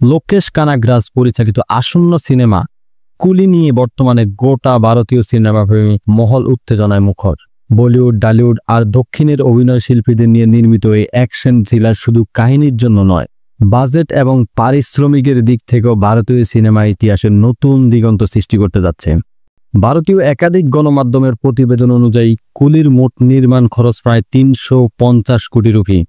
লোকেশ কানাগরাজ পরিচালিত আসন্ন সিনেমা কুলি নিয়ে বর্তমানে গোটা ভারতীয় সিনেমাপ্রেমী মহল উত্তেজনায় মুখর। বলিউড, ডালিউড আর দক্ষিণের অভিনয় শিল্পীদের নিয়ে নির্মিত এই অ্যাকশন থ্রিলার শুধু কাহিনীর জন্য নয়, বাজেট এবং পারিশ্রমিকের দিক থেকেও ভারতীয় সিনেমা ইতিহাসের নতুন দিগন্ত সৃষ্টি করতে যাচ্ছে। ভারতীয় একাধিক গণমাধ্যমের প্রতিবেদন অনুযায়ী কুলির মোট নির্মাণ খরচ প্রায় 350 কোটি রুপি।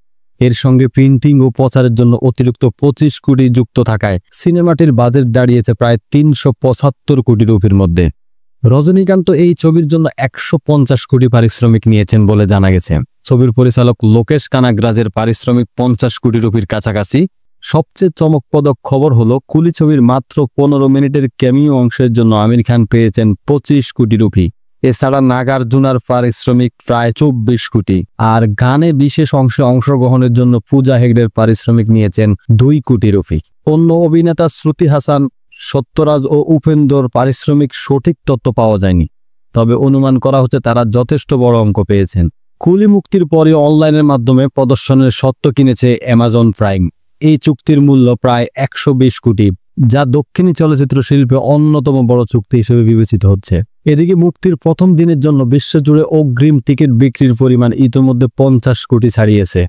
এর সঙ্গে প্রিন্টিং ও প্রচারের জন্য অতিরিক্ত 25 কোটি যুক্ত থাকায় সিনেমাটির বাজেট দাঁড়িয়েছে প্রায় 375 কোটি রুপির মধ্যে। রজনীকান্ত এই ছবির জন্য 150 কোটি পারিশ্রমিক নিয়েছেন বলে জানা গেছে। ছবির পরিচালক লোকেশ কানাগরাজের পারিশ্রমিক 50 কোটি রুপির কাছাকাছি। সবচেয়ে চমকপ্রদ খবর হলো কুলি ছবির মাত্র 15 মিনিটের ক্যামিও অংশের জন্য আমির খান পেয়েছেন 25 কোটি রুপি। এছাড়া নাগার্জুনার পারিশ্রমিক প্রায় 24 কোটি। আর গানে বিশেষ অংশে অংশগ্রহণের জন্য পূজা হেগড়ের পারিশ্রমিক নিয়েছেন 2 কোটি রুপি। অন্য অভিনেতা শ্রুতি হাসান, সত্যরাজ ও উপেন্দর পারিশ্রমিক সঠিক তথ্য পাওয়া যায়নি, তবে অনুমান করা হচ্ছে তারা যথেষ্ট বড় অঙ্ক পেয়েছেন। কুলি মুক্তির পরে অনলাইনের মাধ্যমে প্রদর্শনের স্বত্ব কিনেছে অ্যামাজন প্রাইম। এই চুক্তির মূল্য প্রায় 120 কোটি, যা দক্ষিণী চলচ্চিত্র শিল্পে অন্যতম বড় চুক্তি হিসেবে বিবেচিত হচ্ছে। এদিকে মুক্তির প্রথম দিনের জন্য বিশ্বজুড়ে অগ্রিম টিকিট বিক্রির পরিমাণ ইতিমধ্যে 50 কোটি ছাড়িয়েছে।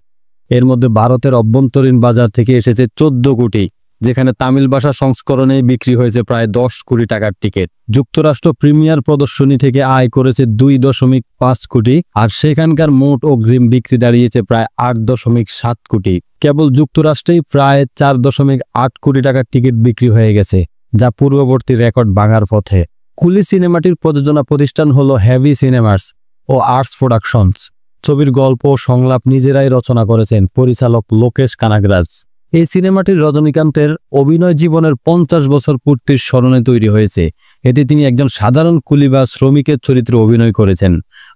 এর মধ্যে ভারতের অভ্যন্তরীণ বাজার থেকে এসেছে 14 কোটি, যেখানে তামিল ভাষা সংস্করণে বিক্রি হয়েছে প্রায় 10 কোটি টাকার টিকিট। যুক্তরাষ্ট্র প্রিমিয়ার প্রদর্শনী থেকে আয় করেছে 2.5 কোটি, আর সেখানকার মোট অগ্রিম বিক্রি দাঁড়িয়েছে প্রায় 8.7 কোটি। কেবল যুক্তরাষ্ট্রেই প্রায় 4.8 কোটি টাকার টিকিট বিক্রি হয়ে গেছে, যা পূর্ববর্তী রেকর্ড ভাঙার পথে। কুলি সিনেমাটির প্রযোজনা প্রতিষ্ঠান হলো হেভি সিনেমাস ও আর্টস প্রোডাকশনস। ছবির গল্প ও সংলাপ নিজেরাই রচনা করেছেন পরিচালক লোকেশ কানাগরাজ। এই সিনেমাটির রজনীকান্তের অভিনয় জীবনের 50 বছর পূর্তির স্মরণে তৈরি হয়েছে। এতে তিনি একজন সাধারণ কুলি বা শ্রমিকের চরিত্রে অভিনয় করেছেন।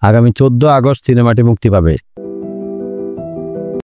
আগামী 14 আগস্ট সিনেমাটি মুক্তি পাবে।